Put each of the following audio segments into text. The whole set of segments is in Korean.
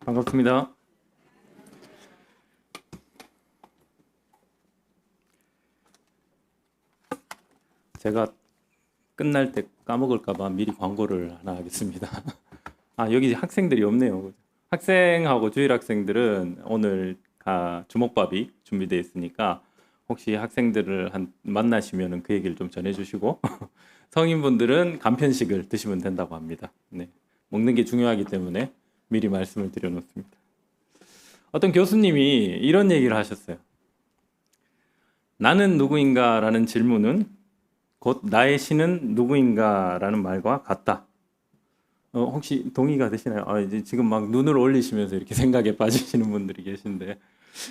반갑습니다. 제가 끝날 때 까먹을까봐 미리 광고를 하나 하겠습니다. 여기 학생들이 없네요. 학생하고 주일 학생들은 오늘 주먹밥이 준비되어 있으니까 혹시 학생들을 만나시면 그 얘기를 좀 전해주시고 성인분들은 간편식을 드시면 된다고 합니다. 네, 먹는 게 중요하기 때문에 미리 말씀을 드려놓습니다. 어떤 교수님이 이런 얘기를 하셨어요. 나는 누구인가라는 질문은 곧 나의 신은 누구인가라는 말과 같다. 혹시 동의가 되시나요? 이제 지금 막 눈을 올리시면서 이렇게 생각에 빠지시는 분들이 계신데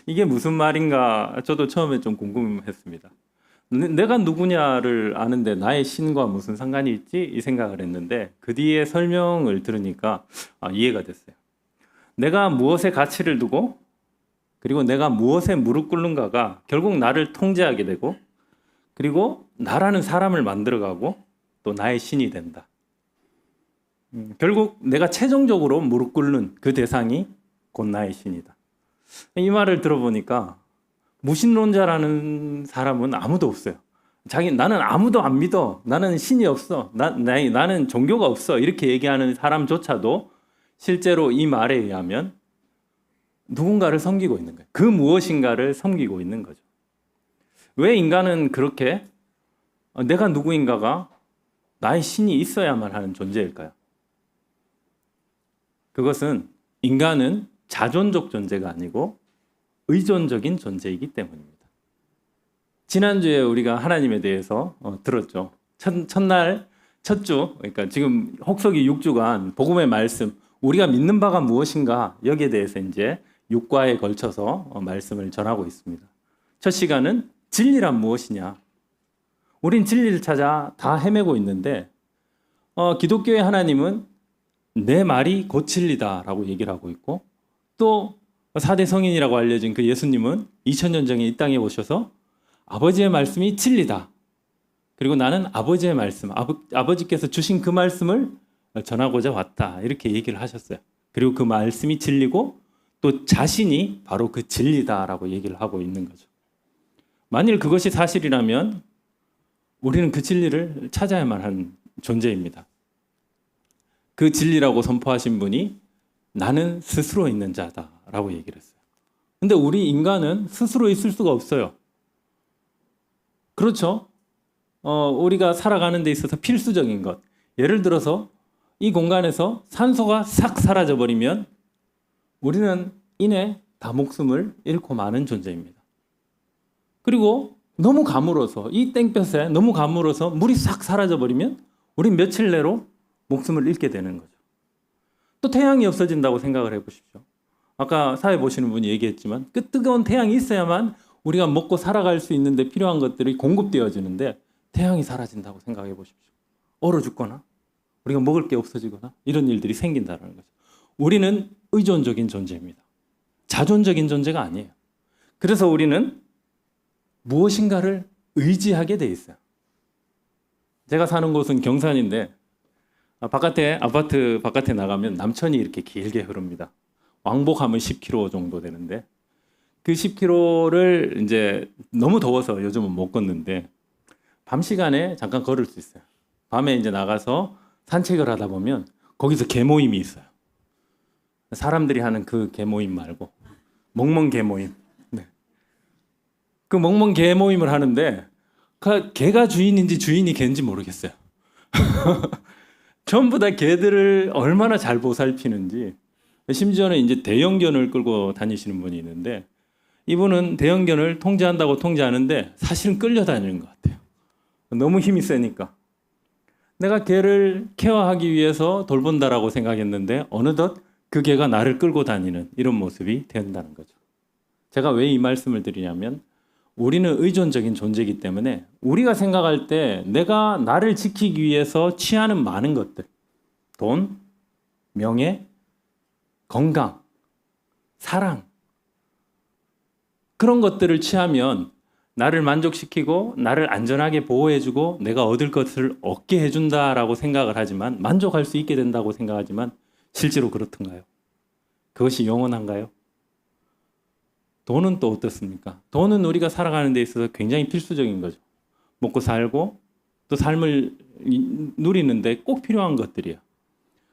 이게 무슨 말인가 저도 처음에 좀 궁금했습니다. 내가 누구냐를 아는데 나의 신과 무슨 상관이 있지? 이 생각을 했는데 그 뒤에 설명을 들으니까 이해가 됐어요. 내가 무엇에 가치를 두고 그리고 내가 무엇에 무릎 꿇는가가 결국 나를 통제하게 되고 그리고 나라는 사람을 만들어가고 또 나의 신이 된다. 결국 내가 최종적으로 무릎 꿇는 그 대상이 곧 나의 신이다. 이 말을 들어보니까 무신론자라는 사람은 아무도 없어요. 나는 아무도 안 믿어. 나는 신이 없어. 나는 종교가 없어. 이렇게 얘기하는 사람조차도 실제로 이 말에 의하면 누군가를 섬기고 있는 거예요. 그 무엇인가를 섬기고 있는 거죠. 왜 인간은 그렇게 내가 누구인가가 나의 신이 있어야만 하는 존재일까요? 그것은 인간은 자존적 존재가 아니고 의존적인 존재이기 때문입니다. 지난주에 우리가 하나님에 대해서 들었죠. 첫날, 첫 주, 그러니까 지금 혹서기 6주간 복음의 말씀, 우리가 믿는 바가 무엇인가 여기에 대해서 이제 6과에 걸쳐서 말씀을 전하고 있습니다. 첫 시간은 진리란 무엇이냐? 우린 진리를 찾아 다 헤매고 있는데 기독교의 하나님은 내 말이 곧 진리다라고 얘기를 하고 있고 또 4대 성인이라고 알려진 그 예수님은 2000년 전에 이 땅에 오셔서 아버지의 말씀이 진리다. 그리고 나는 아버지의 말씀, 아버지께서 주신 그 말씀을 전하고자 왔다. 이렇게 얘기를 하셨어요. 그리고 그 말씀이 진리고 또 자신이 바로 그 진리다라고 얘기를 하고 있는 거죠. 만일 그것이 사실이라면 우리는 그 진리를 찾아야만 하는 존재입니다. 그 진리라고 선포하신 분이 나는 스스로 있는 자다라고 얘기를 했어요. 근데 우리 인간은 스스로 있을 수가 없어요. 그렇죠? 우리가 살아가는 데 있어서 필수적인 것. 예를 들어서 이 공간에서 산소가 싹 사라져버리면 우리는 이내 다 목숨을 잃고 마는 존재입니다. 그리고 너무 가물어서 이 땡볕에 너무 가물어서 물이 싹 사라져버리면 우린 며칠 내로 목숨을 잃게 되는 거죠. 또 태양이 없어진다고 생각을 해보십시오. 아까 사회 보시는 분이 얘기했지만 그 뜨거운 태양이 있어야만 우리가 먹고 살아갈 수 있는데 필요한 것들이 공급되어지는데 태양이 사라진다고 생각해 보십시오. 얼어 죽거나 우리가 먹을 게 없어지거나 이런 일들이 생긴다는 거죠. 우리는 의존적인 존재입니다. 자존적인 존재가 아니에요. 그래서 우리는 무엇인가를 의지하게 돼 있어요. 제가 사는 곳은 경산인데 아파트 바깥에 나가면 남천이 이렇게 길게 흐릅니다. 왕복하면 10km 정도 되는데 그 10km를 이제 너무 더워서 요즘은 못 걷는데 밤 시간에 잠깐 걸을 수 있어요. 밤에 이제 나가서 산책을 하다 보면 거기서 개모임이 있어요. 사람들이 하는 그 개모임 말고 멍멍 개모임. 네. 그 멍멍 개모임을 하는데 그 개가 주인인지 주인이 개인지 모르겠어요. 전부 다 개들을 얼마나 잘 보살피는지. 심지어는 이제 대형견을 끌고 다니시는 분이 있는데 이분은 대형견을 통제한다고 통제하는데 사실은 끌려다니는 것 같아요. 너무 힘이 세니까. 내가 개를 케어하기 위해서 돌본다라고 생각했는데 어느덧 그 개가 나를 끌고 다니는 이런 모습이 된다는 거죠. 제가 왜 이 말씀을 드리냐면 우리는 의존적인 존재이기 때문에 우리가 생각할 때 내가 나를 지키기 위해서 취하는 많은 것들, 돈, 명예, 건강, 사랑, 그런 것들을 취하면 나를 만족시키고 나를 안전하게 보호해주고 내가 얻을 것을 얻게 해준다라고 생각을 하지만 만족할 수 있게 된다고 생각하지만 실제로 그렇던가요? 그것이 영원한가요? 돈은 또 어떻습니까? 돈은 우리가 살아가는 데 있어서 굉장히 필수적인 거죠. 먹고 살고 또 삶을 누리는데 꼭 필요한 것들이에요.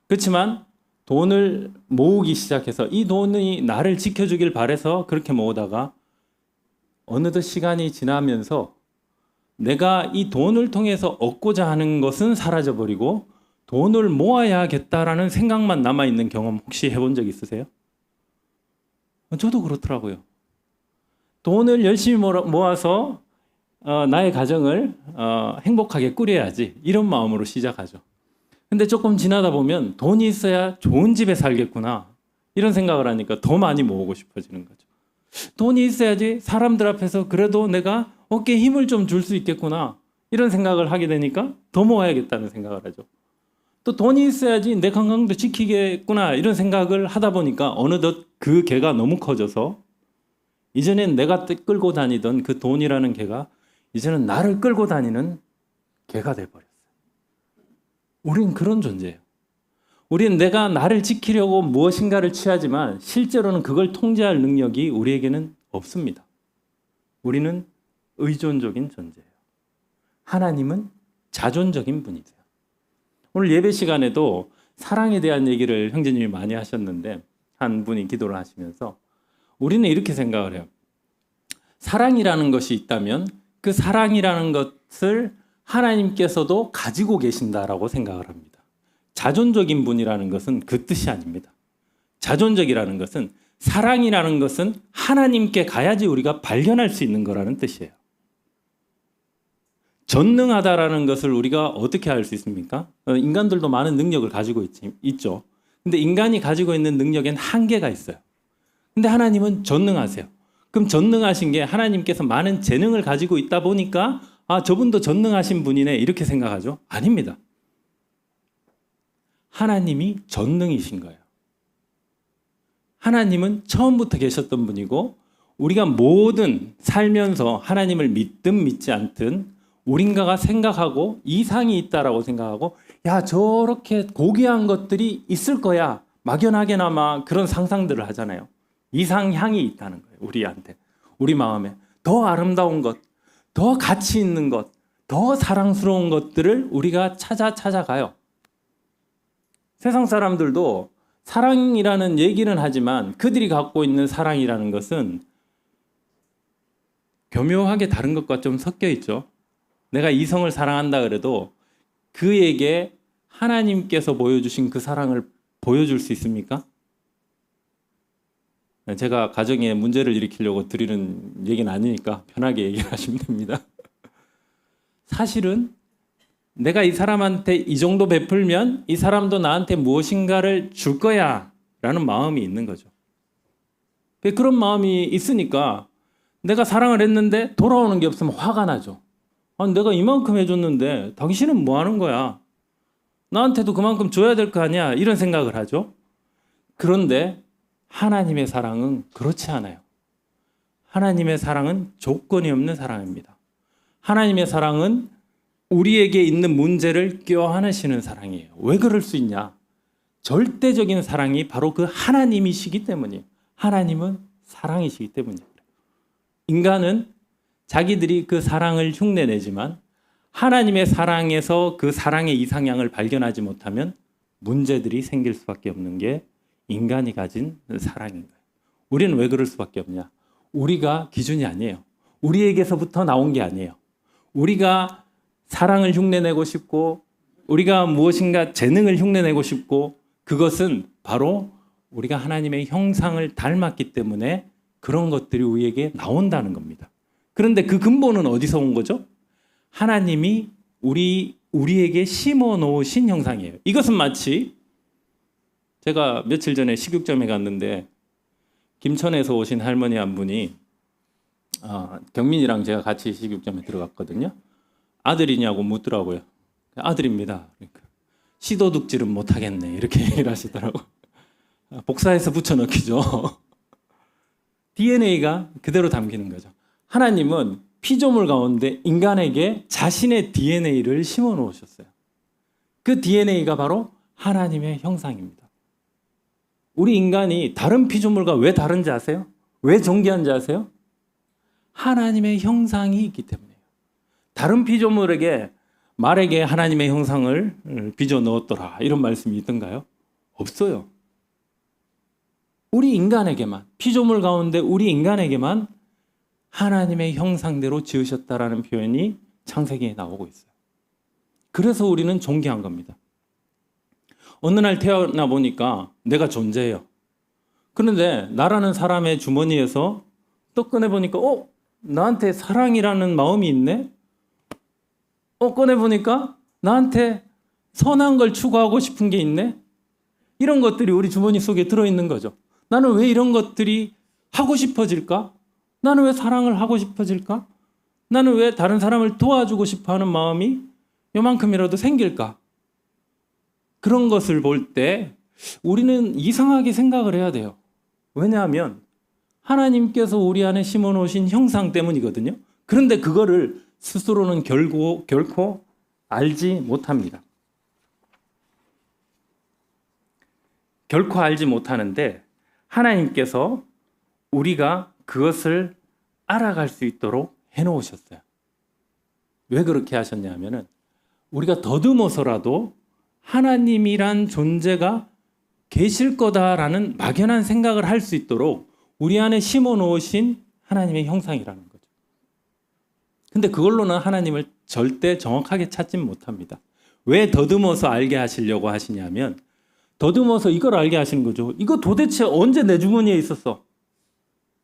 그렇지만 돈을 모으기 시작해서 이 돈이 나를 지켜주길 바래서 그렇게 모으다가 어느덧 시간이 지나면서 내가 이 돈을 통해서 얻고자 하는 것은 사라져버리고 돈을 모아야겠다라는 생각만 남아있는 경험 혹시 해본 적 있으세요? 저도 그렇더라고요. 돈을 열심히 모아서 나의 가정을 행복하게 꾸려야지 이런 마음으로 시작하죠. 근데 조금 지나다 보면 돈이 있어야 좋은 집에 살겠구나 이런 생각을 하니까 더 많이 모으고 싶어지는 거죠. 돈이 있어야지 사람들 앞에서 그래도 내가 어깨에 힘을 좀 줄 수 있겠구나 이런 생각을 하게 되니까 더 모아야겠다는 생각을 하죠. 또 돈이 있어야지 내 건강도 지키겠구나 이런 생각을 하다 보니까 어느덧 그 개가 너무 커져서 이전엔 내가 끌고 다니던 그 돈이라는 개가 이제는 나를 끌고 다니는 개가 돼버렸어요. 우린 그런 존재예요. 우리는 내가 나를 지키려고 무엇인가를 취하지만 실제로는 그걸 통제할 능력이 우리에게는 없습니다. 우리는 의존적인 존재예요. 하나님은 자존적인 분이세요. 오늘 예배 시간에도 사랑에 대한 얘기를 형제님이 많이 하셨는데 한 분이 기도를 하시면서 우리는 이렇게 생각을 해요. 사랑이라는 것이 있다면 그 사랑이라는 것을 하나님께서도 가지고 계신다라고 생각을 합니다. 자존적인 분이라는 것은 그 뜻이 아닙니다. 자존적이라는 것은 사랑이라는 것은 하나님께 가야지 우리가 발견할 수 있는 거라는 뜻이에요. 전능하다라는 것을 우리가 어떻게 알 수 있습니까? 인간들도 많은 능력을 가지고 있죠. 근데 인간이 가지고 있는 능력엔 한계가 있어요. 근데 하나님은 전능하세요. 그럼 전능하신 게 하나님께서 많은 재능을 가지고 있다 보니까 저분도 전능하신 분이네 이렇게 생각하죠? 아닙니다. 하나님이 전능이신 거예요. 하나님은 처음부터 계셨던 분이고 우리가 모든 살면서 하나님을 믿든 믿지 않든 우린가가 생각하고 이상이 있다라고 생각하고 야 저렇게 고귀한 것들이 있을 거야 막연하게나마 그런 상상들을 하잖아요. 이상향이 있다는 거예요. 우리한테 우리 마음에 더 아름다운 것, 더 가치 있는 것, 더 사랑스러운 것들을 우리가 찾아가요. 세상 사람들도 사랑이라는 얘기는 하지만 그들이 갖고 있는 사랑이라는 것은 교묘하게 다른 것과 좀 섞여 있죠. 내가 이성을 사랑한다 그래도 그에게 하나님께서 보여주신 그 사랑을 보여줄 수 있습니까? 제가 가정에 문제를 일으키려고 드리는 얘기는 아니니까 편하게 얘기를 하시면 됩니다. 사실은 내가 이 사람한테 이 정도 베풀면 이 사람도 나한테 무엇인가를 줄 거야 라는 마음이 있는 거죠. 그런 마음이 있으니까 내가 사랑을 했는데 돌아오는 게 없으면 화가 나죠. 내가 이만큼 해줬는데 당신은 뭐 하는 거야? 나한테도 그만큼 줘야 될 거 아니야? 이런 생각을 하죠. 그런데 하나님의 사랑은 그렇지 않아요. 하나님의 사랑은 조건이 없는 사랑입니다. 하나님의 사랑은 우리에게 있는 문제를 껴안으시는 사랑이에요. 왜 그럴 수 있냐? 절대적인 사랑이 바로 그 하나님이시기 때문이에요. 하나님은 사랑이시기 때문이에요. 인간은 자기들이 그 사랑을 흉내내지만 하나님의 사랑에서 그 사랑의 이상향을 발견하지 못하면 문제들이 생길 수밖에 없는 게 인간이 가진 사랑인 거예요. 우리는 왜 그럴 수밖에 없냐? 우리가 기준이 아니에요. 우리에게서부터 나온 게 아니에요. 우리가 사랑을 흉내내고 싶고 우리가 무엇인가 재능을 흉내내고 싶고 그것은 바로 우리가 하나님의 형상을 닮았기 때문에 그런 것들이 우리에게 나온다는 겁니다. 그런데 그 근본은 어디서 온 거죠? 하나님이 우리에게 심어 놓으신 형상이에요. 이것은 마치 제가 며칠 전에 식육점에 갔는데 김천에서 오신 할머니 한 분이 경민이랑 제가 같이 식육점에 들어갔거든요. 아들이냐고 묻더라고요. 아들입니다. 그러니까 시도둑질은 못하겠네 이렇게 얘기를 하시더라고요. 복사해서 붙여넣기죠. DNA가 그대로 담기는 거죠. 하나님은 피조물 가운데 인간에게 자신의 DNA를 심어 놓으셨어요. 그 DNA가 바로 하나님의 형상입니다. 우리 인간이 다른 피조물과 왜 다른지 아세요? 왜 존귀한지 아세요? 하나님의 형상이 있기 때문이에요. 다른 피조물에게 말에게 하나님의 형상을 빚어 넣었더라 이런 말씀이 있던가요? 없어요. 우리 인간에게만, 피조물 가운데 우리 인간에게만 하나님의 형상대로 지으셨다라는 표현이 창세기에 나오고 있어요. 그래서 우리는 존귀한 겁니다. 어느 날 태어나 보니까 내가 존재해요. 그런데 나라는 사람의 주머니에서 떡 꺼내보니까 나한테 사랑이라는 마음이 있네? 꺼내보니까 나한테 선한 걸 추구하고 싶은 게 있네? 이런 것들이 우리 주머니 속에 들어있는 거죠. 나는 왜 이런 것들이 하고 싶어질까? 나는 왜 사랑을 하고 싶어질까? 나는 왜 다른 사람을 도와주고 싶어 하는 마음이 요만큼이라도 생길까? 그런 것을 볼 때 우리는 이상하게 생각을 해야 돼요. 왜냐하면 하나님께서 우리 안에 심어놓으신 형상 때문이거든요. 그런데 그거를 스스로는 결코 알지 못합니다. 결코 알지 못하는데 하나님께서 우리가 그것을 알아갈 수 있도록 해놓으셨어요. 왜 그렇게 하셨냐면은 우리가 더듬어서라도 하나님이란 존재가 계실 거다라는 막연한 생각을 할 수 있도록 우리 안에 심어 놓으신 하나님의 형상이라는 거죠. 근데 그걸로는 하나님을 절대 정확하게 찾진 못합니다. 왜 더듬어서 알게 하시려고 하시냐면 더듬어서 이걸 알게 하시는 거죠. 이거 도대체 언제 내 주머니에 있었어?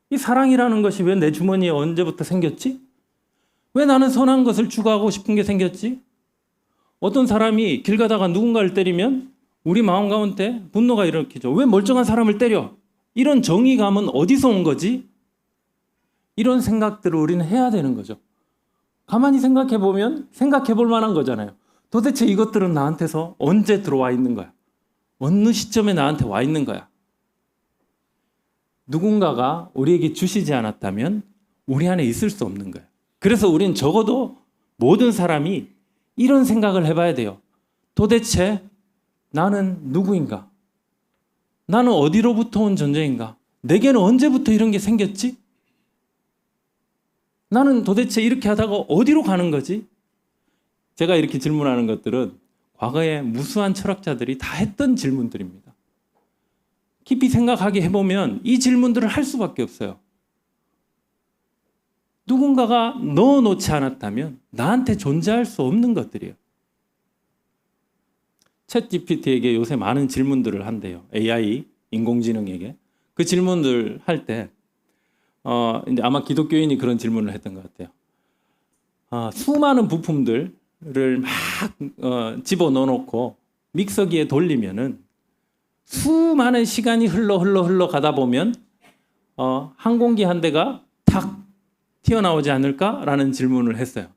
이 사랑이라는 것이 왜 내 주머니에 언제부터 생겼지? 왜 나는 선한 것을 추구하고 싶은 게 생겼지? 어떤 사람이 길 가다가 누군가를 때리면 우리 마음 가운데 분노가 일으키죠. 왜 멀쩡한 사람을 때려? 이런 정의감은 어디서 온 거지? 이런 생각들을 우리는 해야 되는 거죠. 가만히 생각해 보면 생각해 볼 만한 거잖아요. 도대체 이것들은 나한테서 언제 들어와 있는 거야? 어느 시점에 나한테 와 있는 거야? 누군가가 우리에게 주시지 않았다면 우리 안에 있을 수 없는 거예요. 그래서 우리는 적어도 모든 사람이 이런 생각을 해봐야 돼요. 도대체 나는 누구인가? 나는 어디로부터 온 존재인가? 내게는 언제부터 이런 게 생겼지? 나는 도대체 이렇게 하다가 어디로 가는 거지? 제가 이렇게 질문하는 것들은 과거에 무수한 철학자들이 다 했던 질문들입니다. 깊이 생각하게 해보면 이 질문들을 할 수밖에 없어요. 누군가가 넣어놓지 않았다면 나한테 존재할 수 없는 것들이에요. 챗GPT에게 요새 많은 질문들을 한대요. AI, 인공지능에게. 그 질문들 할 때 이제 아마 기독교인이 그런 질문을 했던 것 같아요. 수많은 부품들을 막 집어넣어놓고 믹서기에 돌리면은 수많은 시간이 흘러 가다 보면 항공기 한 대가 탁 튀어나오지 않을까라는 질문을 했어요.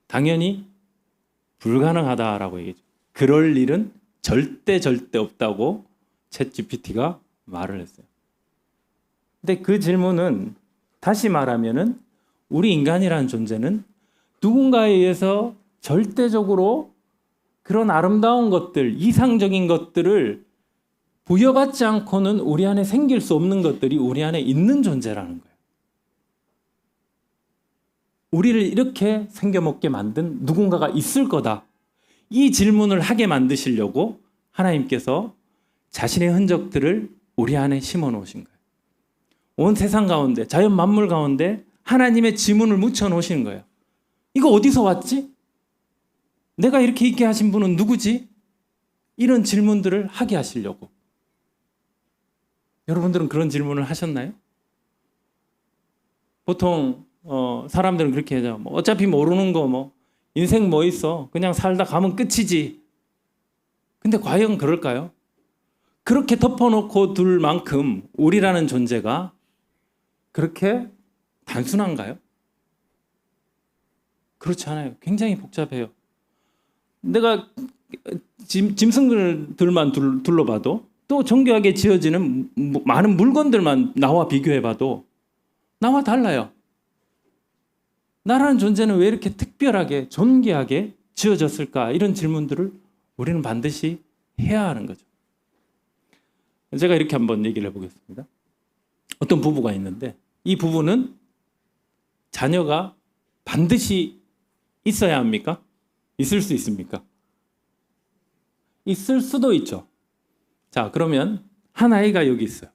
당연히 불가능하다라고 얘기했죠. 그럴 일은 절대 없다고 챗GPT가 말을 했어요. 근데 그 질문은 다시 말하면은 우리 인간이라는 존재는 누군가에 의해서 절대적으로 그런 아름다운 것들, 이상적인 것들을 부여받지 않고는 우리 안에 생길 수 없는 것들이 우리 안에 있는 존재라는 거예요. 우리를 이렇게 생겨먹게 만든 누군가가 있을 거다. 이 질문을 하게 만드시려고 하나님께서 자신의 흔적들을 우리 안에 심어 놓으신 거예요. 온 세상 가운데, 자연 만물 가운데 하나님의 지문을 묻혀 놓으시는 거예요. 이거 어디서 왔지? 내가 이렇게 있게 하신 분은 누구지? 이런 질문들을 하게 하시려고. 여러분들은 그런 질문을 하셨나요? 보통 사람들은 그렇게 하죠. 어차피 모르는 거 인생 뭐 있어? 그냥 살다 가면 끝이지. 근데 과연 그럴까요? 그렇게 덮어놓고 둘 만큼 우리라는 존재가 그렇게 단순한가요? 그렇지 않아요. 굉장히 복잡해요. 내가 짐승들만 둘러봐도 또 정교하게 지어지는 많은 물건들만 나와 비교해봐도 나와 달라요. 나라는 존재는 왜 이렇게 특별하게 존귀하게 지어졌을까? 이런 질문들을 우리는 반드시 해야 하는 거죠. 제가 이렇게 한번 얘기를 해보겠습니다. 어떤 부부가 있는데 이 부부는 자녀가 반드시 있어야 합니까? 있을 수 있습니까? 있을 수도 있죠. 자, 그러면 한 아이가 여기 있어요.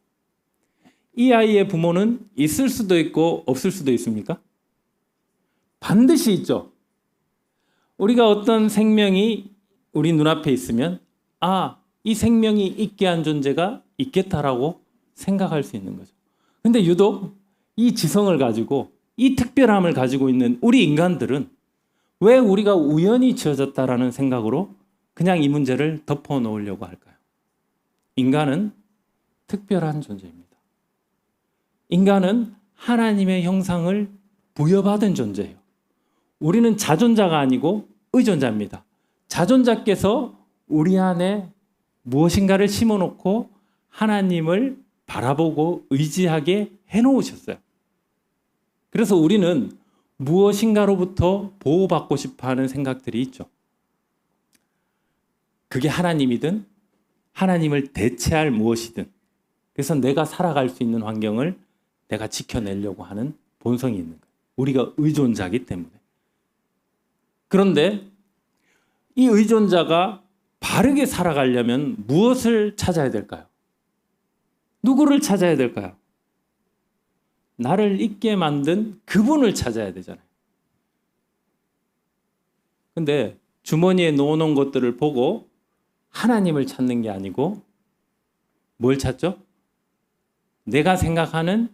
이 아이의 부모는 있을 수도 있고 없을 수도 있습니까? 반드시 있죠. 우리가 어떤 생명이 우리 눈앞에 있으면 이 생명이 있게 한 존재가 있겠다라고 생각할 수 있는 거죠. 근데 유독 이 지성을 가지고 이 특별함을 가지고 있는 우리 인간들은 왜 우리가 우연히 지어졌다라는 생각으로 그냥 이 문제를 덮어 놓으려고 할까요? 인간은 특별한 존재입니다. 인간은 하나님의 형상을 부여받은 존재예요. 우리는 자존자가 아니고 의존자입니다. 자존자께서 우리 안에 무엇인가를 심어놓고 하나님을 바라보고 의지하게 해놓으셨어요. 그래서 우리는 무엇인가로부터 보호받고 싶어하는 생각들이 있죠. 그게 하나님이든 하나님을 대체할 무엇이든, 그래서 내가 살아갈 수 있는 환경을 내가 지켜내려고 하는 본성이 있는 거예요. 우리가 의존자이기 때문에. 그런데 이 의존자가 바르게 살아가려면 무엇을 찾아야 될까요? 누구를 찾아야 될까요? 나를 있게 만든 그분을 찾아야 되잖아요. 근데 주머니에 넣어놓은 것들을 보고 하나님을 찾는 게 아니고 뭘 찾죠? 내가 생각하는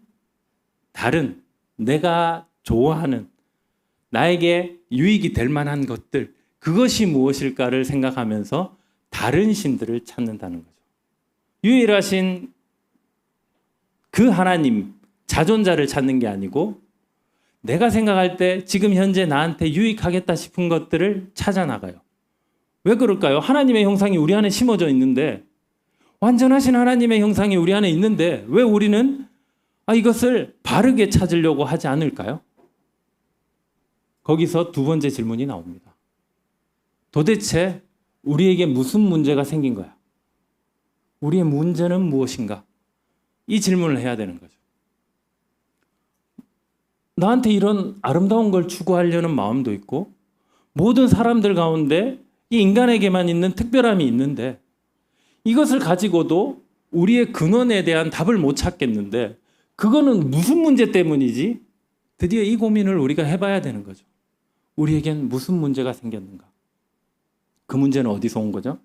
다른, 내가 좋아하는, 나에게 유익이 될 만한 것들, 그것이 무엇일까를 생각하면서 다른 신들을 찾는다는 거죠. 유일하신 그 하나님, 자존자를 찾는 게 아니고 내가 생각할 때 지금 현재 나한테 유익하겠다 싶은 것들을 찾아 나가요. 왜 그럴까요? 하나님의 형상이 우리 안에 심어져 있는데, 완전하신 하나님의 형상이 우리 안에 있는데 왜 우리는 이것을 바르게 찾으려고 하지 않을까요? 거기서 두 번째 질문이 나옵니다. 도대체 우리에게 무슨 문제가 생긴 거야? 우리의 문제는 무엇인가? 이 질문을 해야 되는 거죠. 나한테 이런 아름다운 걸 추구하려는 마음도 있고, 모든 사람들 가운데 이 인간에게만 있는 특별함이 있는데, 이것을 가지고도 우리의 근원에 대한 답을 못 찾겠는데, 그거는 무슨 문제 때문이지? 드디어 이 고민을 우리가 해봐야 되는 거죠. 우리에겐 무슨 문제가 생겼는가? 그 문제는 어디서 온 거죠?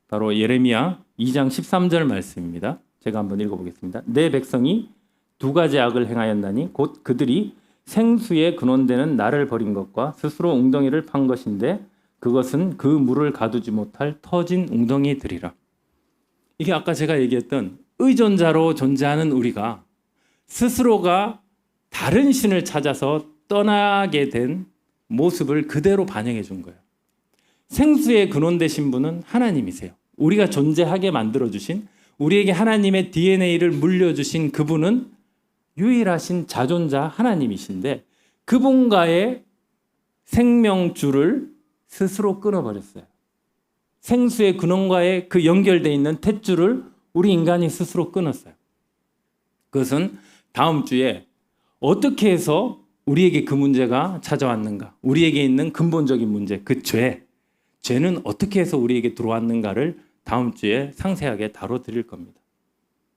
바로 예레미야 2장 13절 말씀입니다. 제가 한번 읽어보겠습니다. 내 백성이 두 가지 악을 행하였나니 곧 그들이 생수의 근원되는 나를 버린 것과 스스로 웅덩이를 판 것인데 그것은 그 물을 가두지 못할 터진 웅덩이들이라. 이게 아까 제가 얘기했던 의존자로 존재하는 우리가 스스로가 다른 신을 찾아서 떠나게 된 모습을 그대로 반영해 준 거예요. 생수의 근원 되신 분은 하나님이세요. 우리가 존재하게 만들어주신, 우리에게 하나님의 DNA를 물려주신 그분은 유일하신 자존자 하나님이신데, 그분과의 생명줄을 스스로 끊어버렸어요. 생수의 근원과의 그 연결되어 있는 탯줄을 우리 인간이 스스로 끊었어요. 그것은 다음 주에 어떻게 해서 우리에게 그 문제가 찾아왔는가, 우리에게 있는 근본적인 문제, 그 죄는 어떻게 해서 우리에게 들어왔는가를 다음 주에 상세하게 다뤄드릴 겁니다.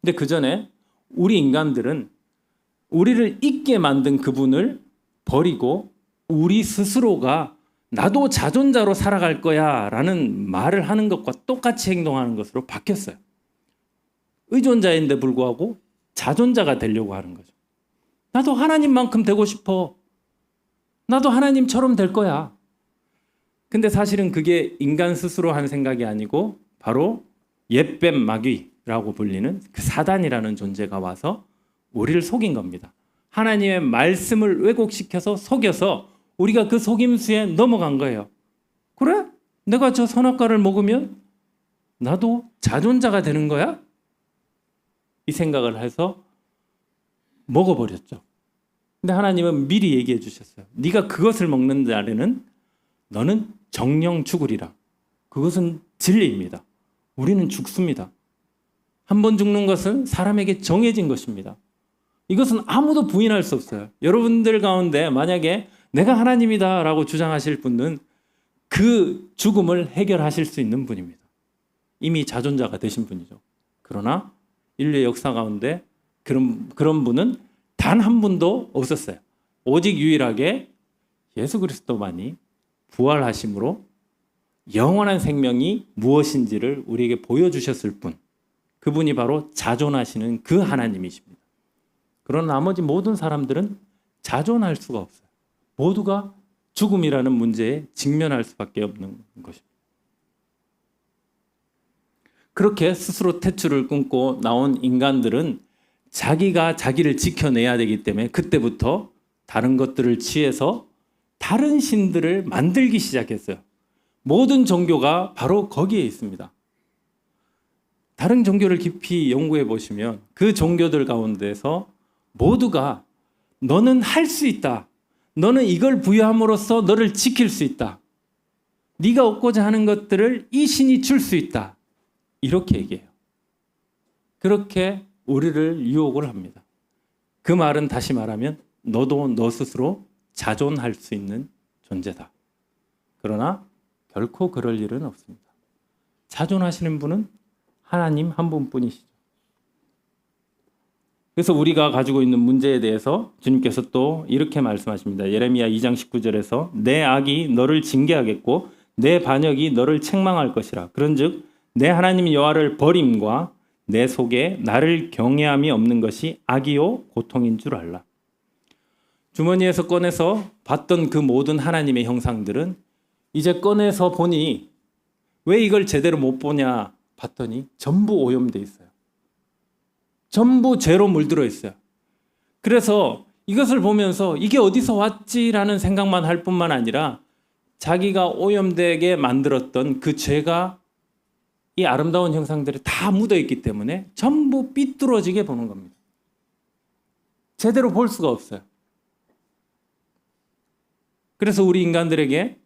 근데 그 전에 우리 인간들은 우리를 있게 만든 그분을 버리고 우리 스스로가 나도 자존자로 살아갈 거야 라는 말을 하는 것과 똑같이 행동하는 것으로 바뀌었어요. 의존자인데 불구하고 자존자가 되려고 하는 거죠. 나도 하나님만큼 되고 싶어. 나도 하나님처럼 될 거야. 근데 사실은 그게 인간 스스로 한 생각이 아니고 바로 옛뱀 마귀라고 불리는 그 사단이라는 존재가 와서 우리를 속인 겁니다. 하나님의 말씀을 왜곡시켜서 속여서 우리가 그 속임수에 넘어간 거예요. 그래? 내가 저 선악과를 먹으면 나도 자존자가 되는 거야? 이 생각을 해서 먹어버렸죠. 근데 하나님은 미리 얘기해 주셨어요. 네가 그것을 먹는 날에는 너는 정령 죽으리라. 그것은 진리입니다. 우리는 죽습니다. 한 번 죽는 것은 사람에게 정해진 것입니다. 이것은 아무도 부인할 수 없어요. 여러분들 가운데 만약에 내가 하나님이다 라고 주장하실 분은 그 죽음을 해결하실 수 있는 분입니다. 이미 자존자가 되신 분이죠. 그러나 인류의 역사 가운데 그런 분은 단 한 분도 없었어요. 오직 유일하게 예수 그리스도만이 부활하심으로 영원한 생명이 무엇인지를 우리에게 보여주셨을 뿐, 그분이 바로 자존하시는 그 하나님이십니다. 그러나 나머지 모든 사람들은 자존할 수가 없어요. 모두가 죽음이라는 문제에 직면할 수밖에 없는 것입니다. 그렇게 스스로 태출을 끊고 나온 인간들은 자기가 자기를 지켜내야 되기 때문에 그때부터 다른 것들을 취해서 다른 신들을 만들기 시작했어요. 모든 종교가 바로 거기에 있습니다. 다른 종교를 깊이 연구해 보시면 그 종교들 가운데서 모두가 너는 할 수 있다. 너는 이걸 부여함으로써 너를 지킬 수 있다. 네가 얻고자 하는 것들을 이 신이 줄 수 있다. 이렇게 얘기해요. 그렇게 우리를 유혹을 합니다. 그 말은 다시 말하면 너도 너 스스로 자존할 수 있는 존재다. 그러나 결코 그럴 일은 없습니다. 자존하시는 분은 하나님 한 분뿐이시죠. 그래서 우리가 가지고 있는 문제에 대해서 주님께서 또 이렇게 말씀하십니다. 예레미야 2장 19절에서 내 악이 너를 징계하겠고 내 반역이 너를 책망할 것이라. 그런즉 내 하나님 여호와를 버림과 내 속에 나를 경외함이 없는 것이 악이요 고통인 줄 알라. 주머니에서 꺼내서 봤던 그 모든 하나님의 형상들은 이제 꺼내서 보니 왜 이걸 제대로 못 보냐 봤더니 전부 오염돼 있어요. 전부 죄로 물들어 있어요. 그래서 이것을 보면서 이게 어디서 왔지라는 생각만 할 뿐만 아니라 자기가 오염되게 만들었던 그 죄가 이 아름다운 형상들이 다 묻어있기 때문에 전부 삐뚤어지게 보는 겁니다. 제대로 볼 수가 없어요. 그래서 우리 인간들에게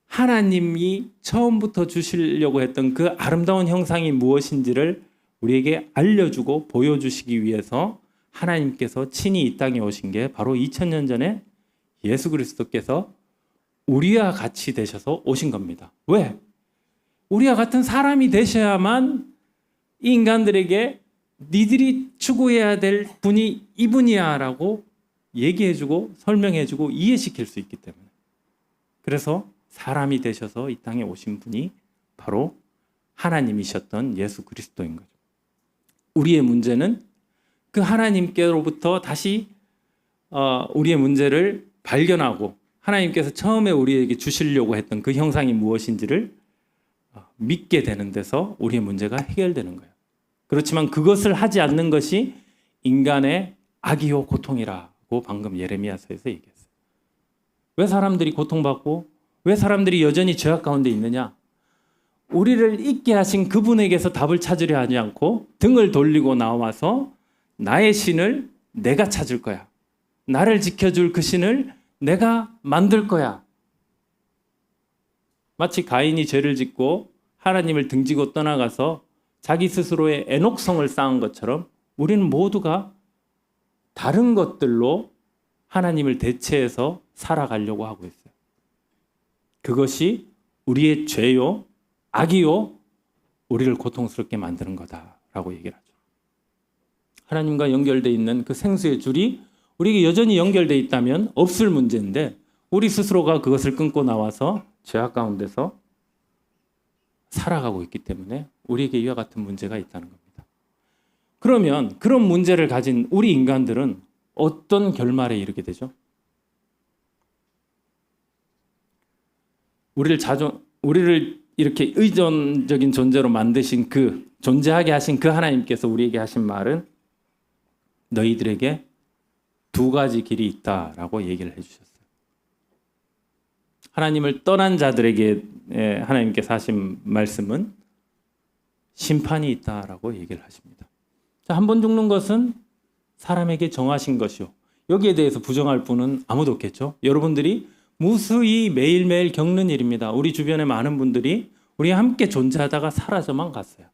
하나님이 처음부터 주시려고 했던 그 아름다운 형상이 무엇인지를 우리에게 알려주고 보여주시기 위해서 하나님께서 친히 이 땅에 오신 게 바로 2000년 전에 예수 그리스도께서 우리와 같이 되셔서 오신 겁니다. 왜? 우리와 같은 사람이 되셔야만 이 인간들에게 니들이 추구해야 될 분이 이분이야 라고 얘기해주고 설명해주고 이해시킬 수 있기 때문에. 그래서 사람이 되셔서 이 땅에 오신 분이 바로 하나님이셨던 예수 그리스도인 거죠. 우리의 문제는 그 하나님께로부터 다시 우리의 문제를 발견하고 하나님께서 처음에 우리에게 주시려고 했던 그 형상이 무엇인지를 믿게 되는 데서 우리의 문제가 해결되는 거예요. 그렇지만 그것을 하지 않는 것이 인간의 악이요 고통이라고 방금 예레미야서에서 얘기했어요. 왜 사람들이 고통받고 왜 사람들이 여전히 죄악 가운데 있느냐? 우리를 있게 하신 그분에게서 답을 찾으려 하지 않고 등을 돌리고 나와서 나의 신을 내가 찾을 거야. 나를 지켜줄 그 신을 내가 만들 거야. 마치 가인이 죄를 짓고 하나님을 등지고 떠나가서 자기 스스로의 애녹성을 쌓은 것처럼 우리는 모두가 다른 것들로 하나님을 대체해서 살아가려고 하고 있어요. 그것이 우리의 죄요, 악이요, 우리를 고통스럽게 만드는 거다라고 얘기를 하죠. 하나님과 연결되어 있는 그 생수의 줄이 우리에게 여전히 연결되어 있다면 없을 문제인데 우리 스스로가 그것을 끊고 나와서 죄악 가운데서 살아가고 있기 때문에 우리에게 이와 같은 문제가 있다는 겁니다. 그러면 그런 문제를 가진 우리 인간들은 어떤 결말에 이르게 되죠? 우리를 이렇게 의존적인 존재로 만드신 존재하게 하신 그 하나님께서 우리에게 하신 말은 너희들에게 두 가지 길이 있다라고 얘기를 해주셨어요. 하나님을 떠난 자들에게 하나님께서 하신 말씀은 심판이 있다라고 얘기를 하십니다. 한 번 죽는 것은 사람에게 정하신 것이요. 여기에 대해서 부정할 분은 아무도 없겠죠. 여러분들이 무수히 매일매일 겪는 일입니다. 우리 주변에 많은 분들이 우리 함께 존재하다가 사라져만 갔어요.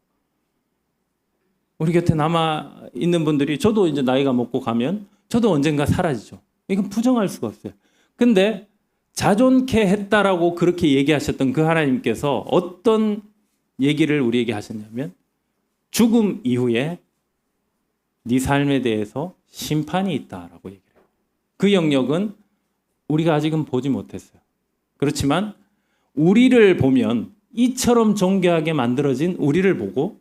우리 곁에 남아 있는 분들이 저도 이제 나이가 먹고 가면 저도 언젠가 사라지죠. 이건 부정할 수가 없어요. 근데 자존케 했다라고 그렇게 얘기하셨던 그 하나님께서 어떤 얘기를 우리에게 하셨냐면 죽음 이후에 네 삶에 대해서 심판이 있다라고 얘기를 해요. 그 영역은 우리가 아직은 보지 못했어요. 그렇지만 우리를 보면 이처럼 존귀하게 만들어진 우리를 보고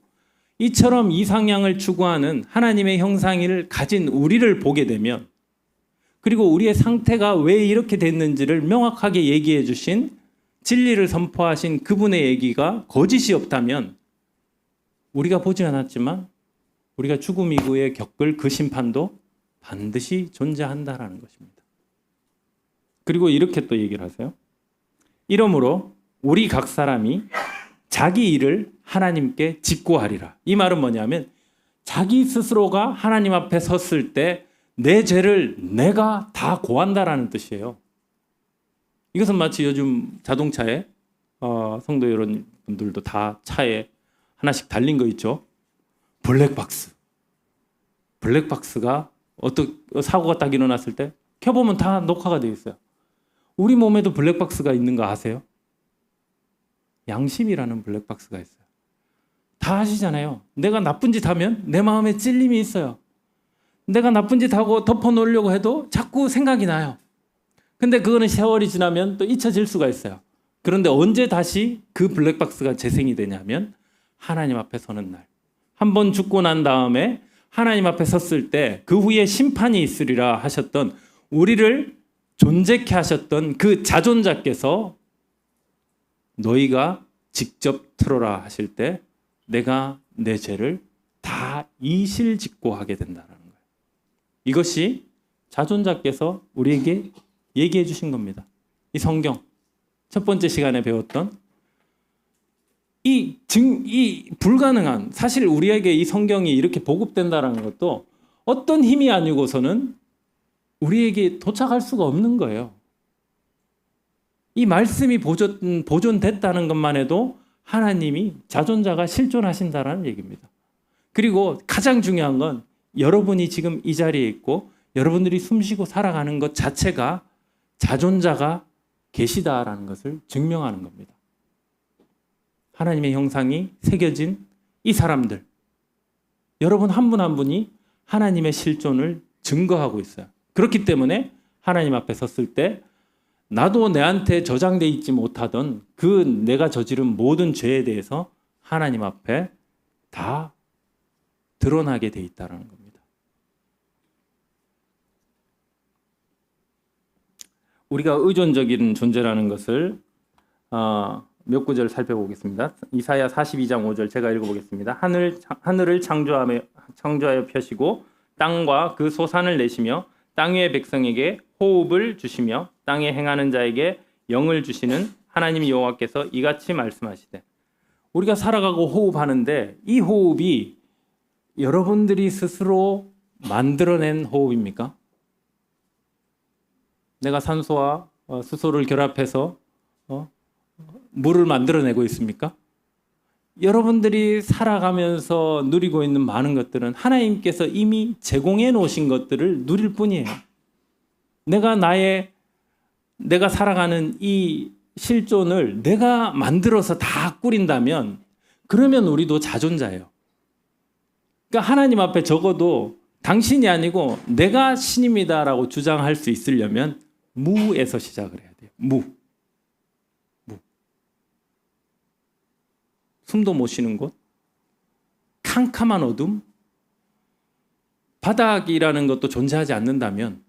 이처럼 이상향을 추구하는 하나님의 형상을 가진 우리를 보게 되면 그리고 우리의 상태가 왜 이렇게 됐는지를 명확하게 얘기해 주신 진리를 선포하신 그분의 얘기가 거짓이 없다면 우리가 보지 않았지만 우리가 죽음 이후에 겪을 그 심판도 반드시 존재한다라는 것입니다. 그리고 이렇게 또 얘기를 하세요. 이러므로 우리 각 사람이 자기 일을 하나님께 직고하리라. 이 말은 뭐냐면 자기 스스로가 하나님 앞에 섰을 때 내 죄를 내가 다 고한다라는 뜻이에요. 이것은 마치 요즘 자동차에 성도 여러분들도 다 차에 하나씩 달린 거 있죠. 블랙박스. 블랙박스가 사고가 딱 일어났을 때 켜보면 다 녹화가 되어 있어요. 우리 몸에도 블랙박스가 있는 거 아세요? 양심이라는 블랙박스가 있어요. 다 아시잖아요. 내가 나쁜 짓 하면 내 마음에 찔림이 있어요. 내가 나쁜 짓 하고 덮어놓으려고 해도 자꾸 생각이 나요. 근데 그거는 세월이 지나면 또 잊혀질 수가 있어요. 그런데 언제 다시 그 블랙박스가 재생이 되냐면 하나님 앞에 서는 날. 한 번 죽고 난 다음에 하나님 앞에 섰을 때 그 후에 심판이 있으리라 하셨던 우리를 존재케 하셨던 그 자존자께서 너희가 직접 틀어라 하실 때 내가 내 죄를 다 이실직고하게 된다는 거예요. 이것이 자존자께서 우리에게 얘기해 주신 겁니다. 이 성경 첫 번째 시간에 배웠던 이 불가능한 사실 우리에게 이 성경이 이렇게 보급된다는 것도 어떤 힘이 아니고서는 우리에게 도착할 수가 없는 거예요. 이 말씀이 보존됐다는 것만 해도 하나님이 자존자가 실존하신다는 얘기입니다. 그리고 가장 중요한 건 여러분이 지금 이 자리에 있고 여러분들이 숨쉬고 살아가는 것 자체가 자존자가 계시다라는 것을 증명하는 겁니다. 하나님의 형상이 새겨진 이 사람들, 여러분 한 분 한 분이 하나님의 실존을 증거하고 있어요. 그렇기 때문에 하나님 앞에 섰을 때 나도 내한테 저장돼 있지 못하던 그 내가 저지른 모든 죄에 대해서 하나님 앞에 다 드러나게 돼 있다는 겁니다. 우리가 의존적인 존재라는 것을 몇 구절 살펴보겠습니다. 이사야 42장 5절 제가 읽어보겠습니다. 하늘을 창조하여 펴시고 땅과 그 소산을 내시며 땅 위의 백성에게 호흡을 주시며 땅에 행하는 자에게 영을 주시는 하나님 여호와께서 이같이 말씀하시되. 우리가 살아가고 호흡하는데 이 호흡이 여러분들이 스스로 만들어낸 호흡입니까? 내가 산소와 수소를 결합해서 물을 만들어내고 있습니까? 여러분들이 살아가면서 누리고 있는 많은 것들은 하나님께서 이미 제공해 놓으신 것들을 누릴 뿐이에요. 내가 살아가는 이 실존을 내가 만들어서 다 꾸린다면 그러면 우리도 자존자예요. 그러니까 하나님 앞에 적어도 당신이 아니고 내가 신입니다라고 주장할 수 있으려면 무에서 시작을 해야 돼요. 무. 숨도 못 쉬는 곳, 캄캄한 어둠, 바닥이라는 것도 존재하지 않는다면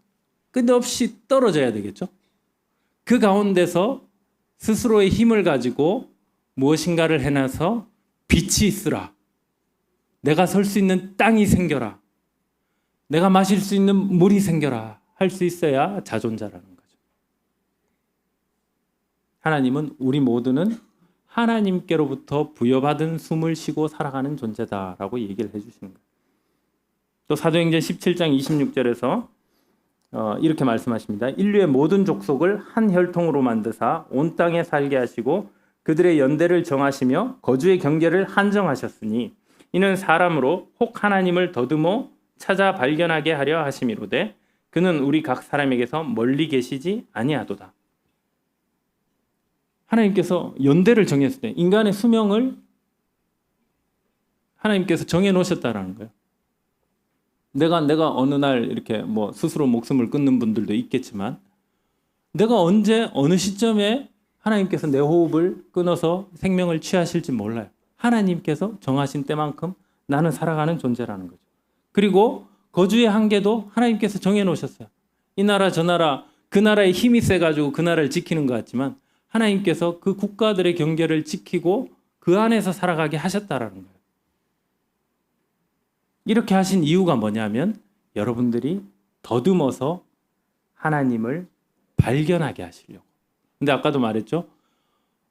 끝없이 떨어져야 되겠죠. 그 가운데서 스스로의 힘을 가지고 무엇인가를 해놔서 빛이 있으라. 내가 설 수 있는 땅이 생겨라. 내가 마실 수 있는 물이 생겨라. 할 수 있어야 자존자라는 거죠. 하나님은 우리 모두는 하나님께로부터 부여받은 숨을 쉬고 살아가는 존재다라고 얘기를 해주시는 거예요. 또 사도행전 17장 26절에서 이렇게 말씀하십니다. 인류의 모든 족속을 한 혈통으로 만드사 온 땅에 살게 하시고 그들의 연대를 정하시며 거주의 경계를 한정하셨으니 이는 사람으로 혹 하나님을 더듬어 찾아 발견하게 하려 하심이로되 그는 우리 각 사람에게서 멀리 계시지 아니하도다. 하나님께서 연대를 정했을 때 인간의 수명을 하나님께서 정해 놓으셨다라는 거예요. 내가 어느 날 이렇게 뭐 스스로 목숨을 끊는 분들도 있겠지만 내가 언제 어느 시점에 하나님께서 내 호흡을 끊어서 생명을 취하실지 몰라요. 하나님께서 정하신 때만큼 나는 살아가는 존재라는 거죠. 그리고 거주의 한계도 하나님께서 정해 놓으셨어요. 이 나라 저 나라 그 나라의 힘이 세가지고 그 나라를 지키는 것 같지만 하나님께서 그 국가들의 경계를 지키고 그 안에서 살아가게 하셨다라는 거예요. 이렇게 하신 이유가 뭐냐면 여러분들이 더듬어서 하나님을 발견하게 하시려고. 근데 아까도 말했죠.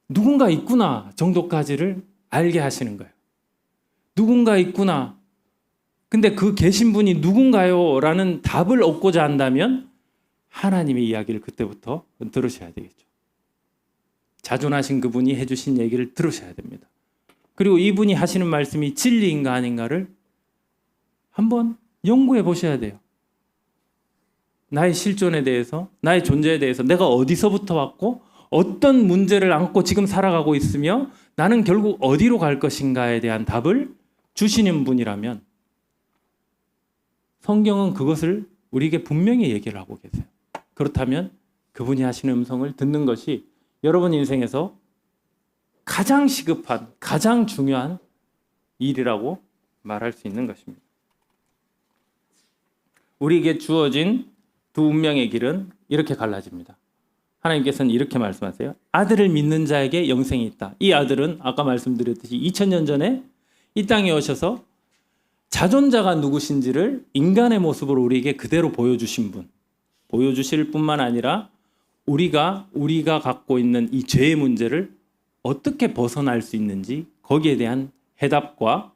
누군가 있구나 정도까지를 알게 하시는 거예요. 누군가 있구나. 근데 그 계신 분이 누군가요? 라는 답을 얻고자 한다면 하나님의 이야기를 그때부터 들으셔야 되겠죠. 자존하신 그분이 해주신 얘기를 들으셔야 됩니다. 그리고 이분이 하시는 말씀이 진리인가 아닌가를 한번 연구해 보셔야 돼요. 나의 실존에 대해서, 나의 존재에 대해서 내가 어디서부터 왔고 어떤 문제를 안고 지금 살아가고 있으며 나는 결국 어디로 갈 것인가에 대한 답을 주시는 분이라면 성경은 그것을 우리에게 분명히 얘기를 하고 계세요. 그렇다면 그분이 하시는 음성을 듣는 것이 여러분 인생에서 가장 시급한, 가장 중요한 일이라고 말할 수 있는 것입니다. 우리에게 주어진 두 운명의 길은 이렇게 갈라집니다. 하나님께서는 이렇게 말씀하세요. 아들을 믿는 자에게 영생이 있다. 이 아들은 아까 말씀드렸듯이 2000년 전에 이 땅에 오셔서 자존자가 누구신지를 인간의 모습으로 우리에게 그대로 보여주신 분. 보여주실 뿐만 아니라 우리가 갖고 있는 이 죄의 문제를 어떻게 벗어날 수 있는지 거기에 대한 해답과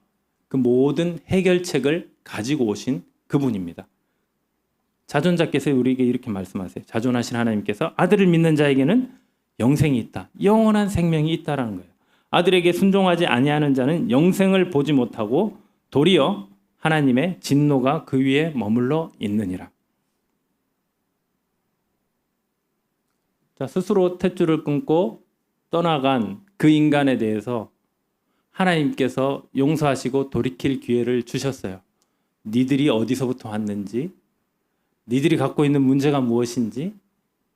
그 모든 해결책을 가지고 오신 그분입니다. 자존자께서 우리에게 이렇게 말씀하세요. 자존하신 하나님께서 아들을 믿는 자에게는 영생이 있다. 영원한 생명이 있다라는 거예요. 아들에게 순종하지 아니하는 자는 영생을 보지 못하고 도리어 하나님의 진노가 그 위에 머물러 있느니라. 자, 스스로 탯줄을 끊고 떠나간 그 인간에 대해서 하나님께서 용서하시고 돌이킬 기회를 주셨어요. 니들이 어디서부터 왔는지, 니들이 갖고 있는 문제가 무엇인지,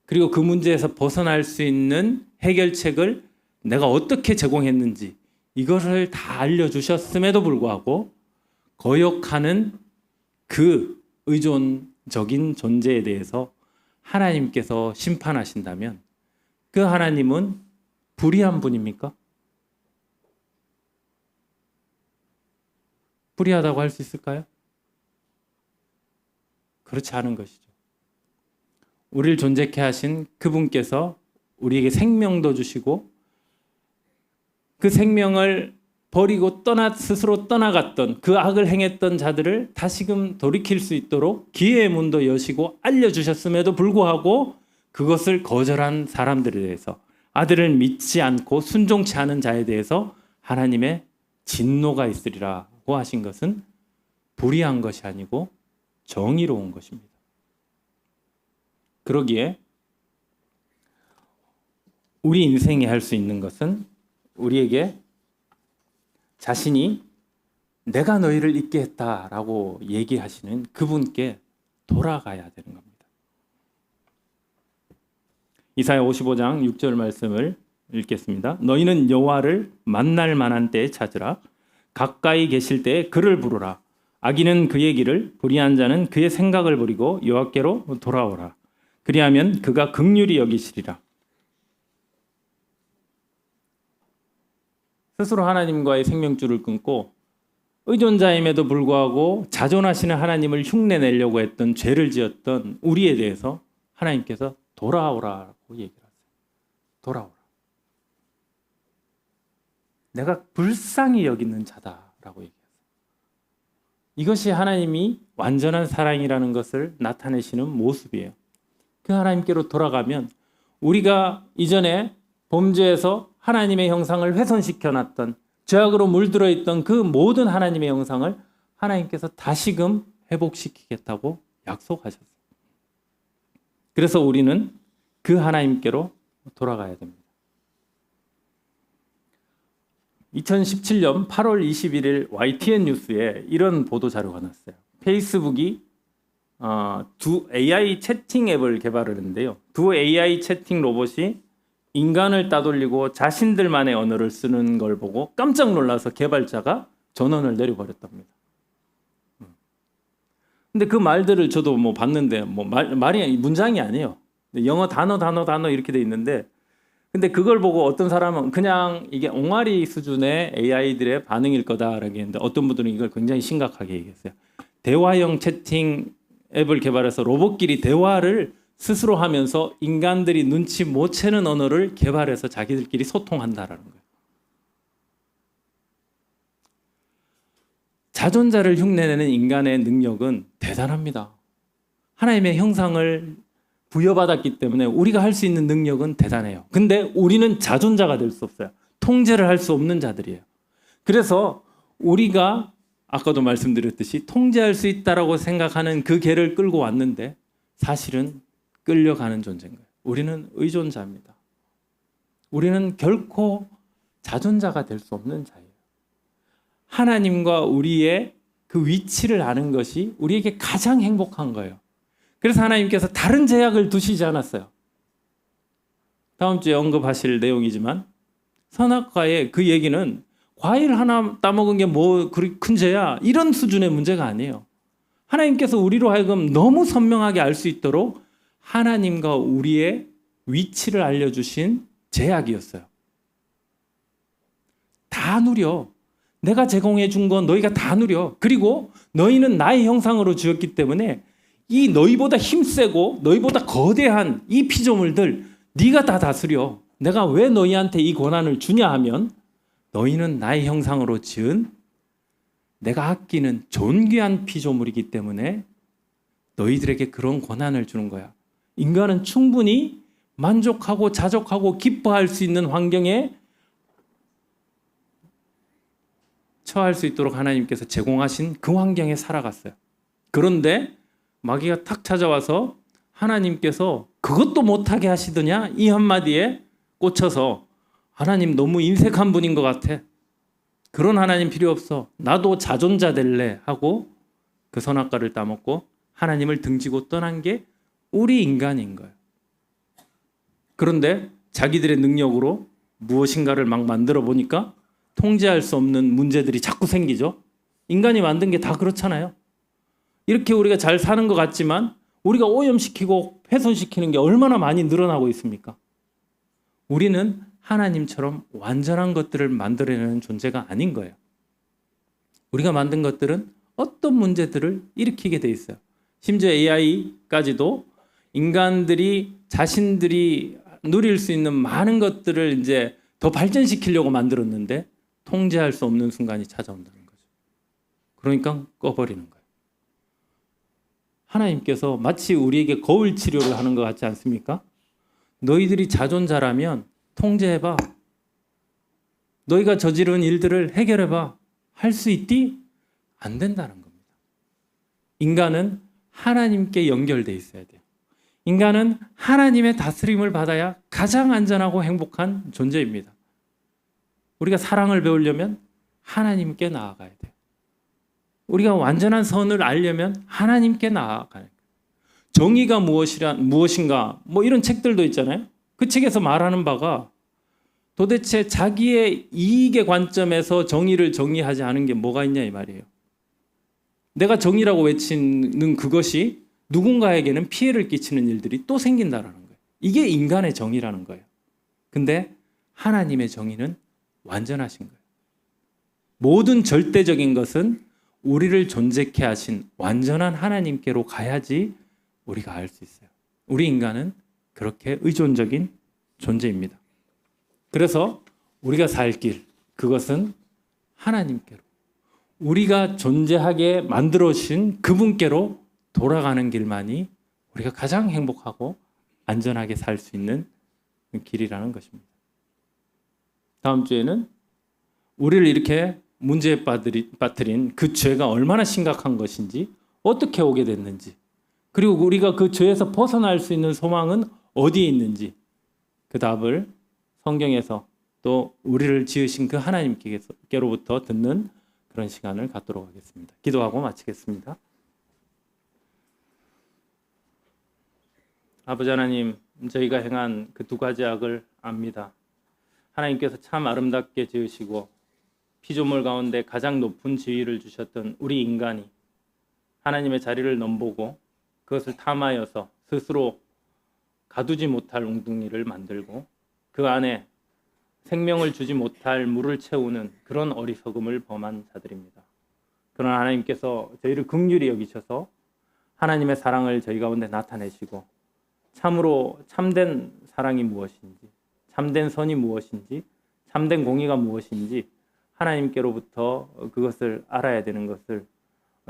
그리고 그 문제에서 벗어날 수 있는 해결책을 내가 어떻게 제공했는지 이것을 다 알려주셨음에도 불구하고 거역하는 그 의존적인 존재에 대해서 하나님께서 심판하신다면 그 하나님은 불의한 분입니까? 불의하다고 할 수 있을까요? 그렇지 않은 것이죠. 우리를 존재케 하신 그분께서 우리에게 생명도 주시고 그 생명을 버리고 스스로 떠나갔던 그 악을 행했던 자들을 다시금 돌이킬 수 있도록 기회의 문도 여시고 알려주셨음에도 불구하고 그것을 거절한 사람들에 대해서 아들을 믿지 않고 순종치 않은 자에 대해서 하나님의 진노가 있으리라고 하신 것은 불의한 것이 아니고 정의로운 것입니다. 그러기에 우리 인생이 할 수 있는 것은 우리에게 자신이 내가 너희를 잊게 했다라고 얘기하시는 그분께 돌아가야 되는 겁니다. 이사야 55장 6절 말씀을 읽겠습니다. 너희는 여호와를 만날 만한 때에 찾으라. 가까이 계실 때에 그를 부르라. 악인은 그의 길을, 불의한 자는 그의 생각을 버리고 여호와께로 돌아오라. 그리하면 그가 긍휼히 여기시리라. 스스로 하나님과의 생명줄을 끊고 의존자임에도 불구하고 자존하시는 하나님을 흉내내려고 했던 죄를 지었던 우리에 대해서 하나님께서 돌아오라고 얘기를 하세요. 돌아오라. 내가 불쌍히 여기는 자다라고 얘기해요. 이것이 하나님이 완전한 사랑이라는 것을 나타내시는 모습이에요. 그 하나님께로 돌아가면 우리가 이전에 범죄에서 하나님의 형상을 훼손시켜 놨던, 죄악으로 물들어 있던 그 모든 하나님의 형상을 하나님께서 다시금 회복시키겠다고 약속하셨어요. 그래서 우리는 그 하나님께로 돌아가야 됩니다. 2017년 8월 21일 YTN 뉴스에 이런 보도 자료가 났어요. 페이스북이 두 AI 채팅 앱을 개발을 했는데요. 두 AI 채팅 로봇이 인간을 따돌리고 자신들만의 언어를 쓰는 걸 보고 깜짝 놀라서 개발자가 전원을 내려버렸답니다. 근데 그 말들을 저도 뭐 봤는데 말이 문장이 아니에요. 영어 단어 이렇게 돼 있는데, 근데 그걸 보고 어떤 사람은 그냥 이게 옹알이 수준의 AI들의 반응일 거다라고 했는데, 어떤 분들은 이걸 굉장히 심각하게 얘기했어요. 대화형 채팅 앱을 개발해서 로봇끼리 대화를 스스로 하면서 인간들이 눈치 못 채는 언어를 개발해서 자기들끼리 소통한다라는 거예요. 자존자를 흉내내는 인간의 능력은 대단합니다. 하나님의 형상을 부여받았기 때문에 우리가 할 수 있는 능력은 대단해요. 근데 우리는 자존자가 될 수 없어요. 통제를 할 수 없는 자들이에요. 그래서 우리가 아까도 말씀드렸듯이 통제할 수 있다라고 생각하는 그 개를 끌고 왔는데 사실은 끌려가는 존재인 거예요. 우리는 의존자입니다. 우리는 결코 자존자가 될 수 없는 자예요. 하나님과 우리의 그 위치를 아는 것이 우리에게 가장 행복한 거예요. 그래서 하나님께서 다른 제약을 두시지 않았어요. 다음 주에 언급하실 내용이지만 선악과의 그 얘기는 과일 하나 따먹은 게 뭐 그리 큰 죄야, 이런 수준의 문제가 아니에요. 하나님께서 우리로 하여금 너무 선명하게 알 수 있도록 하나님과 우리의 위치를 알려주신 제약이었어요. 다 누려. 내가 제공해 준 건 너희가 다 누려. 그리고 너희는 나의 형상으로 지었기 때문에 이 너희보다 힘세고 너희보다 거대한 이 피조물들 네가 다 다스려. 내가 왜 너희한테 이 권한을 주냐 하면 너희는 나의 형상으로 지은 내가 아끼는 존귀한 피조물이기 때문에 너희들에게 그런 권한을 주는 거야. 인간은 충분히 만족하고 자족하고 기뻐할 수 있는 환경에 처할 수 있도록 하나님께서 제공하신 그 환경에 살아갔어요. 그런데 마귀가 탁 찾아와서 하나님께서 그것도 못하게 하시더냐? 이 한마디에 꽂혀서 하나님 너무 인색한 분인 것 같아. 그런 하나님 필요 없어. 나도 자존자 될래 하고 그 선악과를 따먹고 하나님을 등지고 떠난 게 우리 인간인 거예요. 그런데 자기들의 능력으로 무엇인가를 막 만들어 보니까 통제할 수 없는 문제들이 자꾸 생기죠. 인간이 만든 게 다 그렇잖아요. 이렇게 우리가 잘 사는 것 같지만 우리가 오염시키고 훼손시키는 게 얼마나 많이 늘어나고 있습니까? 우리는 하나님처럼 완전한 것들을 만들어내는 존재가 아닌 거예요. 우리가 만든 것들은 어떤 문제들을 일으키게 돼 있어요. 심지어 AI까지도 인간들이 자신들이 누릴 수 있는 많은 것들을 이제 더 발전시키려고 만들었는데 통제할 수 없는 순간이 찾아온다는 거죠. 그러니까 꺼버리는 거예요. 하나님께서 마치 우리에게 거울 치료를 하는 것 같지 않습니까? 너희들이 자존자라면 통제해봐. 너희가 저지른 일들을 해결해봐. 할 수 있디? 안 된다는 겁니다. 인간은 하나님께 연결돼 있어야 돼요. 인간은 하나님의 다스림을 받아야 가장 안전하고 행복한 존재입니다. 우리가 사랑을 배우려면 하나님께 나아가야 돼요. 우리가 완전한 선을 알려면 하나님께 나아가야 돼요. 정의가 무엇인가 뭐 이런 책들도 있잖아요. 그 책에서 말하는 바가 도대체 자기의 이익의 관점에서 정의를 정의하지 않은 게 뭐가 있냐 이 말이에요. 내가 정의라고 외치는 그것이 누군가에게는 피해를 끼치는 일들이 또 생긴다라는 거예요. 이게 인간의 정의라는 거예요. 근데 하나님의 정의는 완전하신 거예요. 모든 절대적인 것은 우리를 존재케 하신 완전한 하나님께로 가야지 우리가 알 수 있어요. 우리 인간은 그렇게 의존적인 존재입니다. 그래서 우리가 살 길, 그것은 하나님께로, 우리가 존재하게 만들어주신 그분께로 돌아가는 길만이 우리가 가장 행복하고 안전하게 살 수 있는 길이라는 것입니다. 다음 주에는 우리를 이렇게 문제에 빠뜨린 그 죄가 얼마나 심각한 것인지, 어떻게 오게 됐는지, 그리고 우리가 그 죄에서 벗어날 수 있는 소망은 어디에 있는지, 그 답을 성경에서 또 우리를 지으신 그 하나님께로부터 듣는 그런 시간을 갖도록 하겠습니다. 기도하고 마치겠습니다. 아버지 하나님, 저희가 행한 그 두 가지 악을 압니다. 하나님께서 참 아름답게 지으시고 피조물 가운데 가장 높은 지위를 주셨던 우리 인간이 하나님의 자리를 넘보고 그것을 탐하여서 스스로 가두지 못할 웅둥이를 만들고 그 안에 생명을 주지 못할 물을 채우는 그런 어리석음을 범한 자들입니다. 그러나 하나님께서 저희를 긍휼히 여기셔서 하나님의 사랑을 저희 가운데 나타내시고 참으로 참된 사랑이 무엇인지, 참된 선이 무엇인지, 참된 공의가 무엇인지 하나님께로부터 그것을 알아야 되는 것을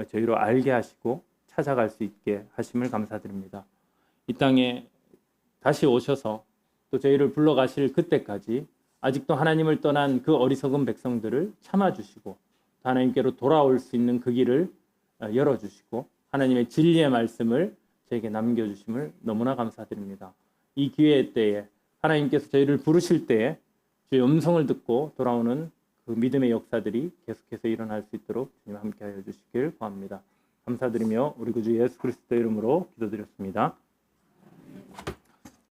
저희로 알게 하시고 찾아갈 수 있게 하심을 감사드립니다. 이 땅에 다시 오셔서 또 저희를 불러가실 그때까지 아직도 하나님을 떠난 그 어리석은 백성들을 참아주시고 하나님께로 돌아올 수 있는 그 길을 열어주시고 하나님의 진리의 말씀을 저에게 남겨주심을 너무나 감사드립니다. 이 기회 때에 하나님께서 저희를 부르실 때에 주의 음성을 듣고 돌아오는 그 믿음의 역사들이 계속해서 일어날 수 있도록 주님 함께하여 주시길 구합니다. 감사드리며 우리 구주 예수 그리스도 이름으로 기도드렸습니다.